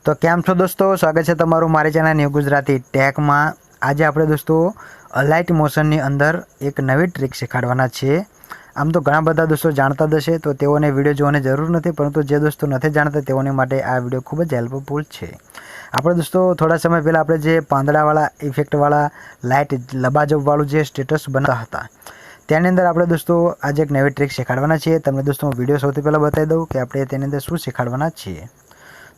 तो केम छो दोस्तों, स्वागत है तमारू मारी चैनल न्यू गुजराती टेक में। आज आप दोस्तों अलाइट मोशन नी अंदर एक नवी ट्रिक सीखाड़वाना छे। आम तो घणा बधा दोस्तों जानता ज हशे, तो तेओने विडियो जोवानी जरूर नहीं, परंतु जे दोस्तों नहीं जानता तेओने माटे आ विडियो खूब ज हेल्पफुल है। आपणे दोस्तों थोड़ा समय पहला आपणे जे પાંદડાવાળા इफेक्टवाળા लाइट लबाजबवाळું जे स्टेटस बनावता हता तेनी अंदर आपणे दोस्तों आज एक नवी ट्रिक सीखाड़वाना छीए। तमने दोस्तों विडियो सौथी पहला बतावी दऊं कि आपणे तेनी अंदर शुं सीखाड़वाना छीए।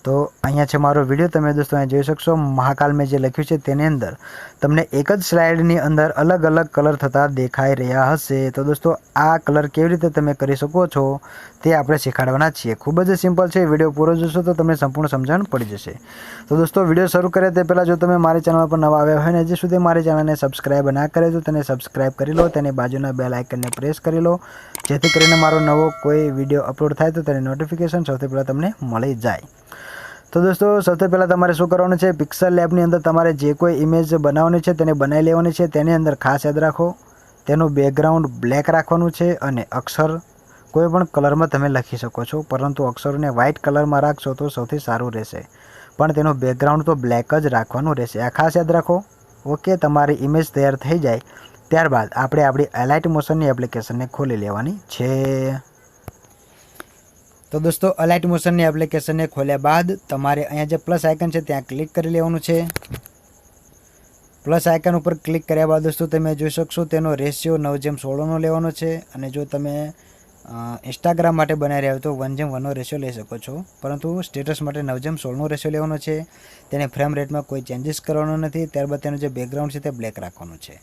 तो अहींया छे मारो विडियो, तमे दोस्तों अहीं जोई शकशो। महाकाल में जे लख्युं छे तेनी अंदर तमने एक ज स्लाइडनी अंदर अलग अलग कलर थता देखाई रह्या हशे। तो दोस्तों आ कलर केवी रीते तमे करी शको छो ते आपणे सीखाड़वाना छीए। खूब ज सिम्पल छे। विडियो पूरो जोशो तो तमने संपूर्ण समझण पड़ी जशे। तो दोस्तों विडियो शरू करे ते पहला जो तमे मारी चेनल पर नवा आव्या होय ने हजी सुधी मारी चेनलने सब्सक्राइब ना करे तो तेने सब्सक्राइब करी लो, तेनी बाजुना बेल आइकनने प्रेस करी लो, जेथी करीने मारो नवो कोई विडियो अपलोड थाय तो तेनी नोटिफिकेशन सौथी पहला तमने मळी जाय। तो दोस्तों सबसे पहला तमारे शुं करवानुं छे, पिक्सल लेबनी अंदर तमारे जे कोई इमेज बनावવાની છે તેને બનાવી લેવાની છે। તેની અંદર ખાસ યાદ રાખો તેનું બેકગ્રાઉન્ડ બ્લેક રાખવાનું છે અને અક્ષર કોઈ પણ કલરમાં તમે લખી શકો છો, પરંતુ અક્ષરોને વ્હાઇટ કલરમાં રાખશો તો સૌથી સારું રહેશે, પણ તેનું બેકગ્રાઉન્ડ તો બ્લેક જ રાખવાનું રહેશે। આ ખાસ યાદ રાખો। ઓકે, તમારી ઇમેજ તૈયાર થઈ જાય ત્યારબાદ આપણે આપણી અલાઇટ મોશનની એપ્લિકેશનને ખોલી લેવાની છે। तो दोस्तों अलाइट मोशन ने एप्लिकेशन ने खोल्या बाद तमारे अहींया जे प्लस आइकन है त्यां क्लिक करी लेवानुं छे। प्लस आइकन पर क्लिक कर्या बाद दोस्तों तमे जोई शकशो तेनो रेशियो 9:16 नो लेवानो छे। अने जो तमे इंस्टाग्राम माटे बनावी रह्या हो तो 1:1 नो रेशियो लई शको छो, परंतु स्टेटस माटे 9:16 नो रेशियो लेवानो छे। तेने फ्रेम रेट में कोई चेन्जीस करवानो नथी। त्यारबाद तेनो जे बेकग्राउंड छे ते ब्लेक राखवानुं छे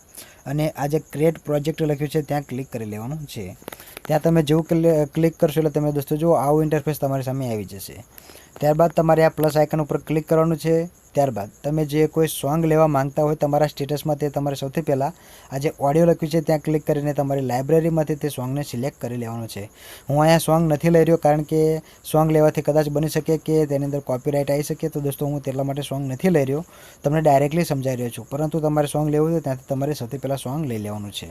અને આ જે ક્રિએટ પ્રોજેક્ટ લખ્યું છે ત્યાં ક્લિક કરી લેવાનું છે। ત્યાં તમે જેવું ક્લિક કરશો એટલે તમે દોસ્તો જો આવું ઇન્ટરફેસ તમારી સામે આવી જશે। ત્યારબાદ તમારે આ પ્લસ આઇકન ઉપર ક્લિક કરવાનું છે। ત્યારબાદ તમે જે કોઈ સોંગ લેવા માંગતા હોય તમારા સ્ટેટસમાં તે તમારે સૌથી પહેલાં આ જે ઓડિયો લખ્યું છે ત્યાં ક્લિક કરીને તમારી લાઇબ્રેરીમાંથી તે સોંગને સિલેક્ટ કરી લેવાનું છે। હું અહીંયા સોંગ નથી લઈ રહ્યો કારણ કે સોંગ લેવાથી કદાચ બની શકે કે તેની અંદર કોપીરાઇટ આવી શકે, તો દોસ્તો હું તેટલા માટે સોંગ નથી લઈ રહ્યો, તમને ડાયરેક્ટલી સમજાવી રહ્યો છું। પરંતુ તમારે સોંગ લેવું હોય ત્યાંથી તમારે સૌથી પહેલાં સોંગ લઈ લેવાનું છે।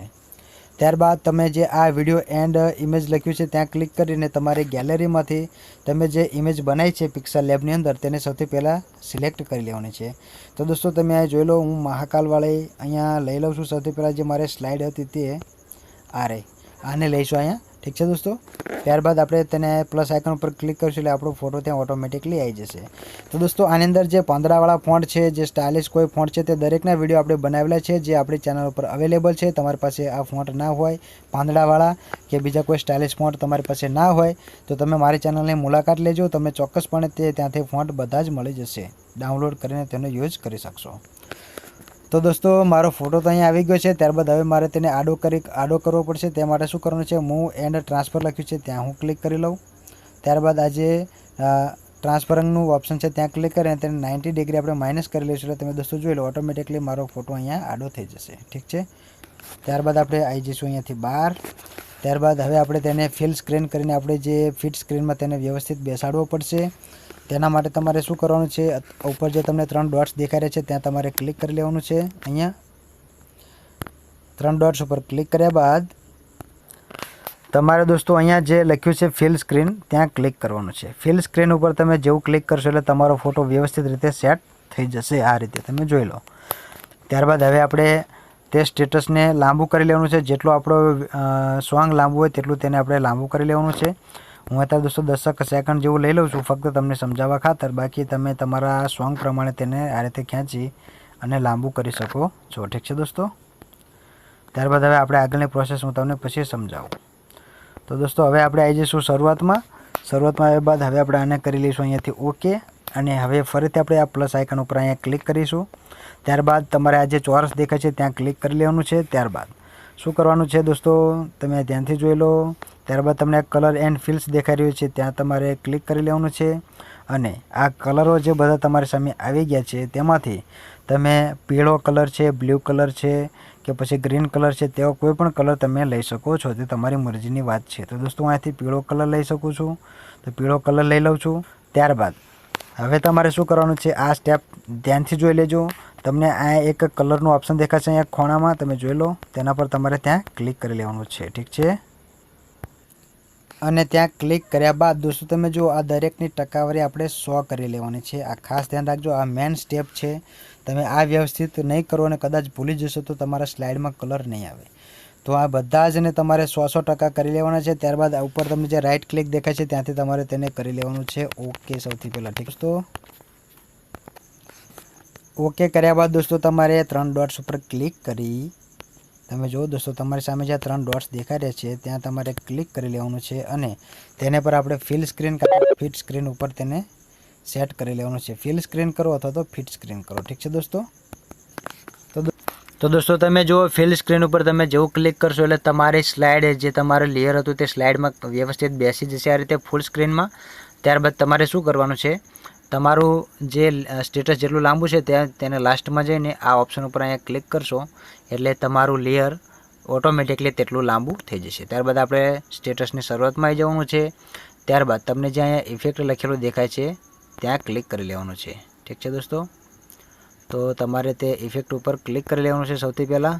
ત્યારબાદ તમે જે આ વિડીયો એન્ડ ઇમેજ લખ્યું છે ત્યાં ક્લિક કરીને તમારી ગેલેરીમાંથી તમે જે ઇમેજ બનાવી છે પિક્સલ લેબની અંદર તેને સૌથી પહેલાં સિલેક્ટ કરી લેવાની છે। તો દોસ્તો તમે આ જોઈ લો, હું મહાકાલવાળી અહીંયા લઈ લઉં છું। સૌથી પહેલાં જે મારે સ્લાઇડ હતી તે આ રહી, આને લઈશું અહીંયા, ઠીક છે દોસ્તો। ત્યારબાદ આપણે તેને પ્લસ આઇકન ઉપર ક્લિક કરીશું એટલે આપણો ફોટો ત્યાં ઓટોમેટિકલી આવી જશે। તો દોસ્તો આની અંદર જે પાંદડાવાળા ફોન્ટ છે, જે સ્ટાઇલિશ કોઈ ફોન્ટ છે તે દરેકના વિડીયો આપણે બનાવેલા છે જે આપણી ચેનલ ઉપર અવેલેબલ છે। તમારી પાસે આ ફોન્ટ ના હોય પાંદડાવાળા કે બીજા કોઈ સ્ટાઇલિશ ફોન્ટ તમારી પાસે ના હોય તો તમે મારી ચેનલની મુલાકાત લેજો, તમે ચોક્કસપણે તે ત્યાંથી ફોન્ટ બધા જ મળી જશે, ડાઉનલોડ કરીને તેનો યુઝ કરી શકશો। तो दोस्तों मारो फोटो तो अहीं आवी गयो छे। त्यारबाद हवे मारे तेने आडो करवो पड़शे। ते माटे शुं करवानुं छे, मूव एंड ट्रांसफर लख्युं छे त्यां हुं क्लिक करी लऊं। त्यारबाद आ जे ट्रांसफरिंगनुं ऑप्शन छे त्यां क्लिक करीने तेने 90 डिग्री आपणे माइनस करी लईशुं એટલે તમે दोस्तों જોઈ લો ऑटोमेटिकली मारो फोटो अहींया आडो थई जशे, ठीक छे। त्यारबाद आपणे आई जईशुं अहींयाथी बहार। त्यारबाद हवे आपणे तेने फील स्क्रीन करीने आपणे जे फीट स्क्रीનમાં તેને વ્યવસ્થિત બેસાડવો પડશે। તેના માટે તમારે શું કરવાનું છે, ઉપર જે તમને 3 ડોટ્સ દેખાઈ રહ્યા છે ત્યાં તમારે ક્લિક કરી લેવાનું છે। અહીંયા 3 ડોટ્સ ઉપર ક્લિક કર્યા બાદ તમારે દોસ્તો અહીંયા જે લખ્યું છે ફિલ સ્ક્રીન ત્યાં ક્લિક કરવાનું છે। ફિલ સ્ક્રીન ઉપર તમે જેવું ક્લિક કરશો એટલે તમારો ફોટો વ્યવસ્થિત રીતે સેટ થઈ જશે। આ રીતે તમે જોઈ લો। ત્યારબાદ હવે આપણે તે સ્ટેટસને લાંબુ કરી લેવાનું છે। જેટલો આપણો સોંગ લાંબુ હોય તેટલું તેને આપણે લાંબુ કરી લેવાનું છે। હું અત્યારે दोस्तों 10 સેકન્ડ જેવું લઈ લઉં છું ફક્ત તમને સમજાવવા ખાતર, બાકી તમે તમારા સોંગ પ્રમાણે તેને આ રીતે ખેંચી અને લાંબુ કરી શકો છો, ઠીક છે દોસ્તો। ત્યારબાદ હવે આપણે આગળની પ્રોસેસ હું તમને પછી સમજાવું। તો દોસ્તો હવે આપણે આવી જઈશું શરૂઆતમાં આવ્યા બાદ હવે આપણે આને કરી લઈશું અહીંયાથી ઓકે, અને હવે ફરીથી આપણે આ પ્લસ આઇકન ઉપર અહીંયા ક્લિક કરીશું। ત્યારબાદ તમારે આ જે ચોરસ દેખાય છે ત્યાં ક્લિક કરી લેવાનું છે। ત્યારબાદ શું કરવાનું છે દોસ્તો તમે ધ્યાનથી જોઈ લો। ત્યારબાદ તમને કલર એન્ડ ફિલ્સ દેખાઈ રહ્યું છે ત્યાં તમારે ક્લિક કરી લેવાનું છે, અને આ કલરો જે બધા તમારી સામે આવી ગયા છે તેમાંથી તમે પીળો કલર છે, બ્લુ કલર છે કે પછી ગ્રીન કલર છે, તેવો કોઈ પણ કલર તમે લઈ શકો છો, તે તમારી મરજીની વાત છે। તો દોસ્તો અહીંયાથી પીળો કલર લઈ શકું છું, તો પીળો કલર લઈ લઉં છું। ત્યારબાદ હવે તમારે શું કરવાનું છે, આ સ્ટેપ ધ્યાનથી જોઈ લેજો। તમને આ એક કલરનું ઓપ્શન દેખાશે અહીંયા ખૂણામાં, તમે જોઈ લો, તેના પર તમારે ત્યાં ક્લિક કરી લેવાનું છે, ઠીક છે। અને ત્યાં ક્લિક કર્યા બાદ દોસ્તો તમે જો આ દરેકની ટકાવારી આપણે 100 કરી લેવાની છે. આ ખાસ ધ્યાન રાખજો, આ મેન સ્ટેપ છે. તમે આ વ્યવસ્થિત નહીં કરો અને કદાચ ભૂલી જશો તો તમારા સ્લાઇડમાં કલર નહીં આવે. તો આ બધા જ ને તમારે 100% કરી લેવાના છે. ત્યારબાદ ઉપર તમને જે રાઇટ ક્લિક દેખાય છે ત્યાંથી તમારે તેને કરી લેવાનું છે ઓકે સૌથી પહેલાં. ઠીક દોસ્તો, ઓકે કર્યા બાદ દોસ્તો તમારે 3 ડોટ્સ ઉપર ક્લિક કરી, તમે જુઓ દોસ્તો તમારી સામે જ્યાં 3 ડોટ્સ દેખાઈ રહ્યા છે ત્યાં તમારે ક્લિક કરી લેવાનું છે અને તેને પર આપણે ફિલ સ્ક્રીન ફિટ સ્ક્રીન ઉપર તેને સેટ કરી લેવાનું છે. ફિલ સ્ક્રીન કરો અથવા તો ફિટ સ્ક્રીન કરો. ઠીક છે દોસ્તો. તો દોસ્તો તમે જો ફિલ સ્ક્રીન ઉપર તમે જેવું ક્લિક કરશો એટલે તમારી સ્લાઇડ જે તમારું લેયર હતું તે સ્લાઇડમાં વ્યવસ્થિત બેસી જશે આ રીતે ફૂલ સ્ક્રીનમાં. ત્યારબાદ તમારે શું કરવાનું છે, તમારું જે સ્ટેટસ જેટલું લાંબુ છે તેને લાસ્ટમાં જઈને આ ઓપ્શન ઉપર અહીંયા ક્લિક કરશો એટલે તમારું લેયર ઓટોમેટિકલી તેટલું લાંબુ થઈ જશે. ત્યારબાદ આપણે સ્ટેટસની શરૂઆતમાં આવી જવાનું છે. ત્યારબાદ તમને જે અહીંયા ઇફેક્ટ લખેલું દેખાય છે ત્યાં ક્લિક કરી લેવાનું છે. ઠીક છે દોસ્તો, તો તમારે તે ઇફેક્ટ ઉપર ક્લિક કરી લેવાનું છે સૌથી પહેલાં.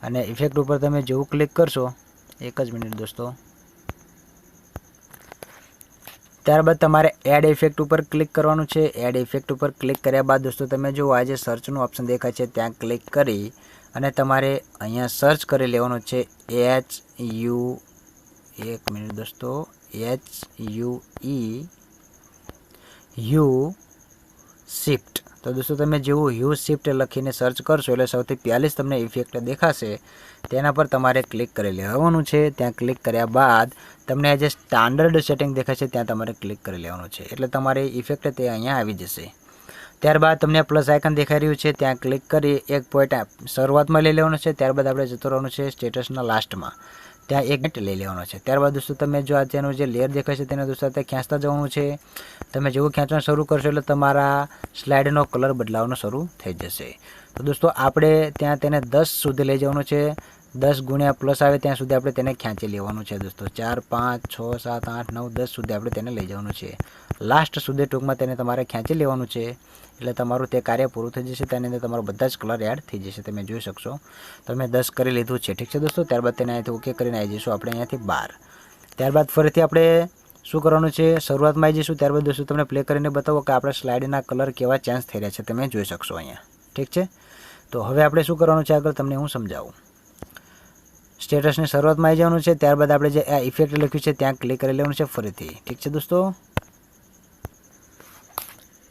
અને ઇફેક્ટ ઉપર તમે જેવું ક્લિક કરશો, એક જ મિનિટ દોસ્તો, ત્યારબાદ તમારે એડ ઇફેક્ટ ઉપર ક્લિક કરવાનું છે. એડ ઇફેક્ટ ઉપર ક્લિક કર્યા બાદ દોસ્તો તમે જો આ જે સર્ચનું ઓપ્શન દેખાય છે ત્યાં ક્લિક કરી અને તમારે અહીંયા સર્ચ કરી લેવાનું છે એક મિનિટ દોસ્તો, HUE શિફ્ટ. તો દોસ્તો તમે જેવું યુ શિફ્ટ લખીને સર્ચ કરશો એટલે સૌથી પહેલી જ તમને ઇફેક્ટ દેખાશે, તેના પર તમારે ક્લિક કરી લેવાનું છે. ત્યાં ક્લિક કર્યા બાદ તમને આ જે સ્ટાન્ડર્ડ સેટિંગ દેખાય છે ત્યાં તમારે ક્લિક કરી લેવાનું છે એટલે તમારી ઇફેક્ટ તે અહીંયા આવી જશે. ત્યારબાદ તમને પ્લસ આઇકન દેખાઈ રહ્યું છે ત્યાં ક્લિક કરી એક પોઈન્ટ શરૂઆતમાં લઈ લેવાનો છે. ત્યારબાદ આપણે જતો રહેવાનું છે સ્ટેટસના લાસ્ટમાં, ત્યાં એક મિનિટ લઈ લેવાનો છે. ત્યારબાદ દોસ્તો તમે જો આ તેનું જે લેયર દેખાય છે તેને દોસ્તો તે ખેંચતા જવાનું છે. તમે જેવું ખેંચવાનું શરૂ કરશો એટલે તમારા સ્લાઇડનો કલર બદલાવાનો શરૂ થઈ જશે. તો દોસ્તો આપણે ત્યાં તેને 10 સુધી લઈ જવાનું છે. 10 ગુણ્યા પ્લસ આવે ત્યાં સુધી આપણે તેને ખેંચી લેવાનું છે દોસ્તો. 4 5 6 7 8 9 10 સુધી આપણે તેને લઈ જવાનું છે. લાસ્ટ સુધી ટૂંકમાં તેને તમારે ખેંચી લેવાનું છે એટલે તમારું તે કાર્ય પૂરું થઈ જશે. તેની અંદર તમારો બધા જ કલર એડ થઈ જશે. તમે જોઈ શકશો તમે 10 કરી લીધું છે. ઠીક છે દોસ્તો, ત્યારબાદ તેને અહીંયાથી ઓકે કરીને આવી જઈશું આપણે અહીંયાથી બહાર. ત્યારબાદ ફરીથી આપણે શું કરવાનું છે, શરૂઆતમાં આવી જઈશું. ત્યારબાદ દોસ્તો તમને પ્લે કરીને બતાવો કે આપણા સ્લાઇડના કલર કેવા ચેન્જ થઈ રહ્યા છે, તમે જોઈ શકશો અહીંયા. ઠીક છે, તો હવે આપણે શું કરવાનું છે આગળ તમને હું સમજાવું. સ્ટેટસની શરૂઆતમાં આવી જવાનું છે. ત્યારબાદ આપણે જે આ ઇફેક્ટ લખ્યું છે ત્યાં ક્લિક કરી લેવાનું છે ફરીથી. ઠીક છે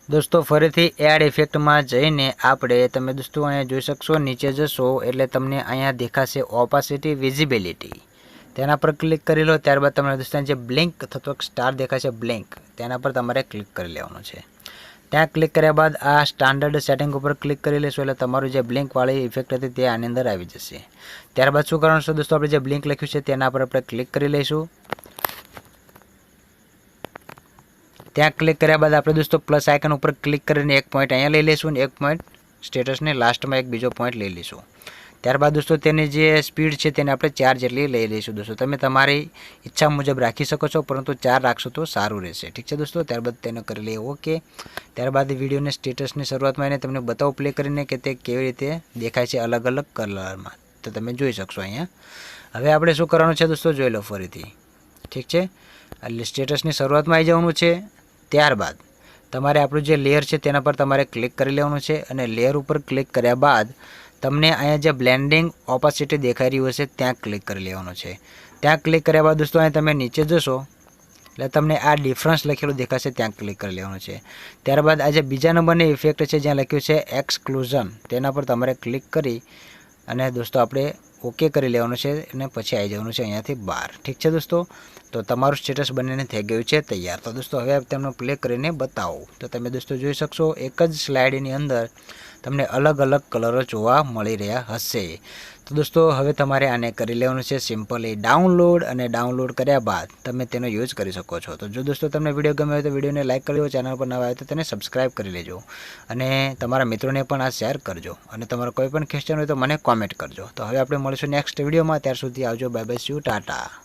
દોસ્તો ફરીથી એડ ઇફેક્ટમાં જઈને આપણે તમે દોસ્તો અહીંયા જોઈ શકશો, નીચે જશો એટલે તમને અહીંયા દેખાશે ઓપાસિટી વિઝિબિલિટી, તેના પર ક્લિક કરી લો. ત્યારબાદ તમને દોસ્તો જે બ્લિંક થતો એક સ્ટાર દેખાશે બ્લિંક, તેના પર તમારે ક્લિક કરી લેવાનું છે. ત્યાં ક્લિક કર્યા બાદ આ સ્ટાન્ડર્ડ સેટિંગ ઉપર ક્લિક કરી લેશો એટલે તમારું જે બ્લિંકવાળી ઇફેક્ટ હતી તે આની અંદર આવી જશે. ત્યારબાદ શું કરવાનું છે દોસ્તો, આપણે જે બ્લિંક લખ્યું છે તેના પર આપણે ક્લિક કરી લઈશું. ત્યાં ક્લિક કર્યા બાદ આપણે દોસ્તો પ્લસ આઇકન ઉપર ક્લિક કરીને એક પોઈન્ટ અહીંયા લઈ લઈશું અને એક પોઈન્ટ સ્ટેટસને લાસ્ટમાં એક બીજો પોઈન્ટ લઈ લઈશું. ત્યારબાદ દોસ્તો તેની જે સ્પીડ છે તેને આપણે 4 જેટલી લઈ લઈશું દોસ્તો. તમે તમારી ઈચ્છા મુજબ રાખી શકો છો પરંતુ 4 રાખશો તો સારું રહેશે. ઠીક છે દોસ્તો, ત્યારબાદ તેને કરી લઈએ ઓકે. ત્યારબાદ વિડીયોને સ્ટેટસની શરૂઆતમાં એને તમને બતાવો પ્લે કરીને કે તે કેવી રીતે દેખાય છે અલગ અલગ કલરમાં, તો તમે જોઈ શકશો અહીંયા. હવે આપણે શું કરવાનું છે દોસ્તો જોઈ લો ફરીથી. ઠીક છે, એટલે સ્ટેટસની શરૂઆતમાં આવી જવાનું છે. ત્યારબાદ તમારે આપણું જે લેયર છે તેના પર તમારે ક્લિક કરી લેવાનું છે અને લેયર ઉપર ક્લિક કર્યા બાદ તમને અહીંયા જે બ્લેન્ડિંગ ઓપાસિટી દેખાઈ રહ્યું હશે ત્યાં ક્લિક કરી લેવાનું છે. ત્યાં ક્લિક કર્યા બાદ દોસ્તો અહીંયા તમે નીચે જશો એટલે તમને આ ડિફરન્સ લખેલું દેખાશે, ત્યાં ક્લિક કરી લેવાનું છે. ત્યારબાદ આ જે બીજા નંબરની ઇફેક્ટ છે જ્યાં લખ્યું છે એક્સક્લુઝન, તેના પર તમારે ક્લિક કરી અને દોસ્તો આપણે ઓકે કરી લેવાનું છે અને પછી આવી જવાનું છે અહીંયાથી બહાર. ઠીક છે દોસ્તો, તો તમારું સ્ટેટસ બનીને થઈ ગયું છે તૈયાર. તો દોસ્તો હવે તમને પ્લે કરીને બતાવો તો તમે દોસ્તો જોઈ શકશો એક જ સ્લાઇડની અંદર તમને અલગ અલગ કલરો જોવા મળી રહ્યા હશે. તો દોસ્તો હવે તમારે આને કરી લેવાનું છે સિમ્પલી ડાઉનલોડ, અને ડાઉનલોડ કર્યા બાદ તમે તેનો યુઝ કરી શકો છો. તો જો દોસ્તો તમને વિડીયો ગમ્યો હોય તો વિડીયોને લાઇક કરી દો, ચેનલ પર નવા આવે તો તેને સબસ્ક્રાઇબ કરી લેજો અને તમારા મિત્રોને પણ આ શેર કરજો. અને તમારો કોઈ પણ ક્વેશ્ચન હોય તો મને કોમેન્ટ કરજો. તો હવે આપણે મળીશું નેક્સ્ટ વિડીયોમાં. ત્યાર સુધી આવજો, bye bye, C you, Tata.